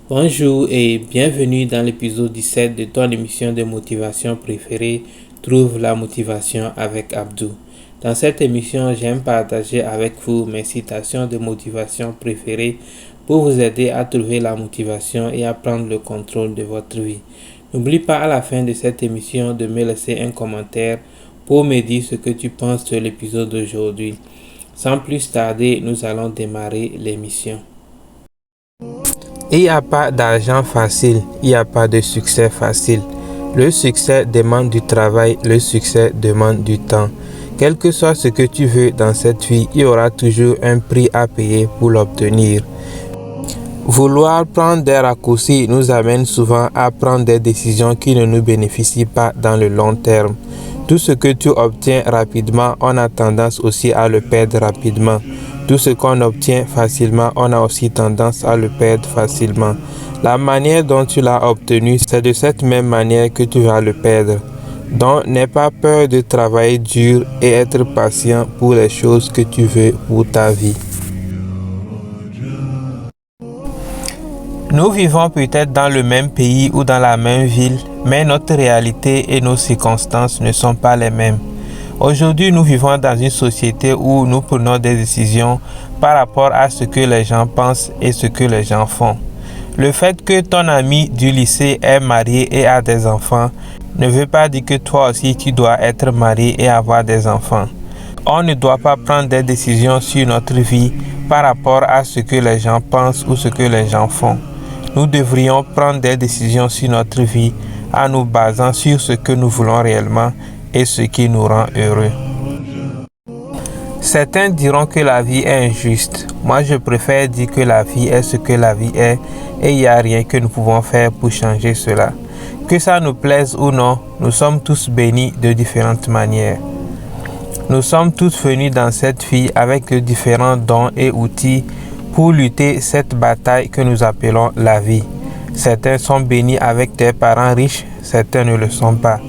Bonjour et bienvenue dans l'épisode 17 de ton émission de motivation préférée, Trouve la motivation avec Abdou. Dans cette émission, j'aime partager avec vous mes citations de motivation préférées pour vous aider à trouver la motivation et à prendre le contrôle de votre vie. N'oublie pas à la fin de cette émission de me laisser un commentaire pour me dire ce que tu penses de l'épisode d'aujourd'hui. Sans plus tarder, nous allons démarrer l'émission. Il n'y a pas d'argent facile, il n'y a pas de succès facile. Le succès demande du travail, le succès demande du temps. Quel que soit ce que tu veux dans cette vie, il y aura toujours un prix à payer pour l'obtenir. Vouloir prendre des raccourcis nous amène souvent à prendre des décisions qui ne nous bénéficient pas dans le long terme. Tout ce que tu obtiens rapidement, on a tendance aussi à le perdre rapidement. Tout ce qu'on obtient facilement, on a aussi tendance à le perdre facilement. La manière dont tu l'as obtenu, c'est de cette même manière que tu vas le perdre. Donc, n'aie pas peur de travailler dur et être patient pour les choses que tu veux pour ta vie. Nous vivons peut-être dans le même pays ou dans la même ville, mais notre réalité et nos circonstances ne sont pas les mêmes. Aujourd'hui, nous vivons dans une société où nous prenons des décisions par rapport à ce que les gens pensent et ce que les gens font. Le fait que ton ami du lycée est marié et a des enfants ne veut pas dire que toi aussi tu dois être marié et avoir des enfants. On ne doit pas prendre des décisions sur notre vie par rapport à ce que les gens pensent ou ce que les gens font. Nous devrions prendre des décisions sur notre vie en nous basant sur ce que nous voulons réellement et ce qui nous rend heureux. Certains diront que la vie est injuste. Moi, je préfère dire que la vie est ce que la vie est et il n'y a rien que nous pouvons faire pour changer cela. Que ça nous plaise ou non, nous sommes tous bénis de différentes manières. Nous sommes tous venus dans cette vie avec de différents dons et outils pour lutter cette bataille que nous appelons la vie. Certains sont bénis avec des parents riches, certains ne le sont pas.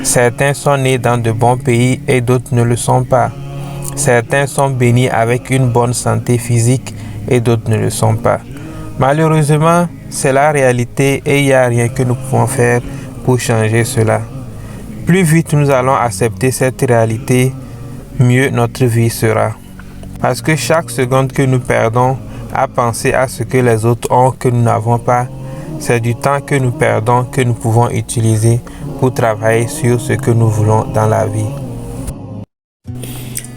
Certains sont nés dans de bons pays et d'autres ne le sont pas. Certains sont bénis avec une bonne santé physique et d'autres ne le sont pas. Malheureusement, c'est la réalité et il n'y a rien que nous pouvons faire pour changer cela. Plus vite nous allons accepter cette réalité, mieux notre vie sera. Parce que chaque seconde que nous perdons à penser à ce que les autres ont que nous n'avons pas, c'est du temps que nous perdons que nous pouvons utiliser pour travailler sur ce que nous voulons dans la vie.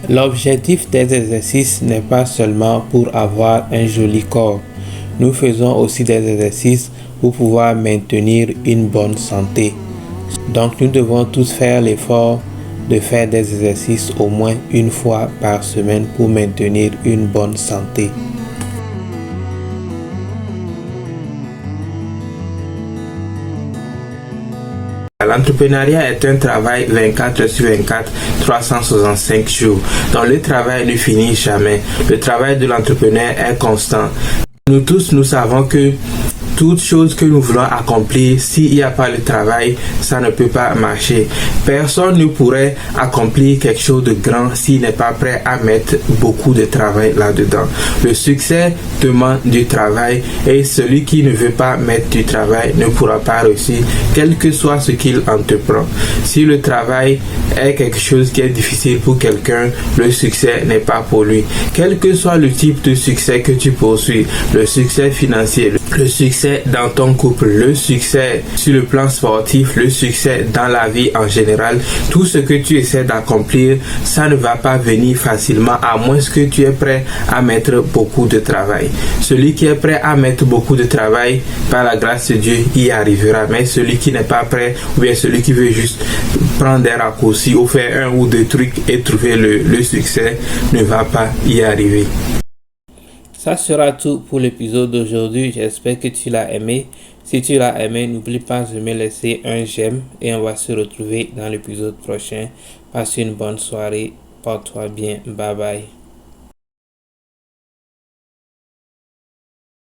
L'objectif des exercices n'est pas seulement pour avoir un joli corps. Nous faisons aussi des exercices pour pouvoir maintenir une bonne santé. Donc nous devons tous faire l'effort de faire des exercices au moins une fois par semaine pour maintenir une bonne santé. L'entrepreneuriat est un travail 24 sur 24, 365 jours. Donc le travail ne finit jamais. Le travail de l'entrepreneur est constant. Nous tous, nous savons que toute chose que nous voulons accomplir, s'il n'y a pas le travail, ça ne peut pas marcher. Personne ne pourrait accomplir quelque chose de grand s'il n'est pas prêt à mettre beaucoup de travail là-dedans. Le succès demande du travail et celui qui ne veut pas mettre du travail ne pourra pas réussir, quel que soit ce qu'il entreprend. Si le travail est quelque chose qui est difficile pour quelqu'un, le succès n'est pas pour lui. Quel que soit le type de succès que tu poursuis, le succès financier, le succès dans ton couple, le succès sur le plan sportif, le succès dans la vie en général, tout ce que tu essaies d'accomplir, ça ne va pas venir facilement à moins que tu es prêt à mettre beaucoup de travail. Celui qui est prêt à mettre beaucoup de travail, par la grâce de Dieu, y arrivera. Mais celui qui n'est pas prêt, ou bien celui qui veut juste prendre des raccourcis ou faire un ou deux trucs et trouver le succès, ne va pas y arriver. Ça sera tout pour l'épisode d'aujourd'hui. J'espère que tu l'as aimé. Si tu l'as aimé, n'oublie pas de me laisser un j'aime et on va se retrouver dans l'épisode prochain. Passe une bonne soirée. Porte-toi bien. Bye bye.